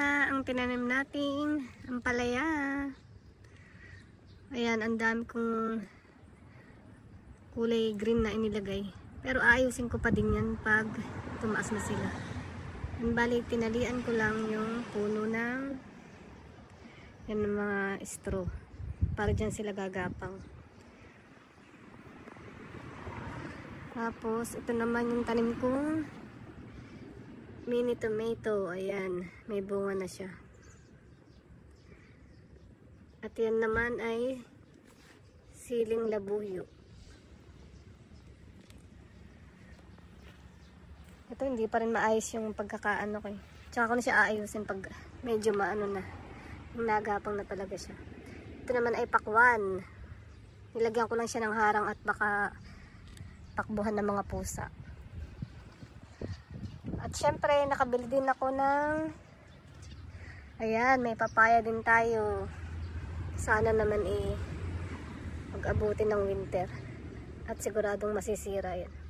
na ang tinanim nating ampalaya. Ayan, ang dami kong kulay green na inilagay. Pero aayusin ko pa din yan pag tumaas na sila. Bali, tinalian ko lang yung puno ng yan ng mga straw. Para dyan sila gagapang. Tapos, ito naman yung tanim kong mini tomato. Ayan, may bunga na siya. At yan naman ay siling labuyo. Ito hindi pa rin maayos yung pagkakaano ko eh. Tsaka ko na siya aayusin pag medyo maano na. Nagapang na talaga siya. Ito naman ay pakwan. Nilagyan ko lang siya ng harang at baka takbuhan ng mga pusa. At syempre nakabili din ako ng ayan, may papaya din tayo. Sana naman mag-abutin ng winter at siguradong masisira yan.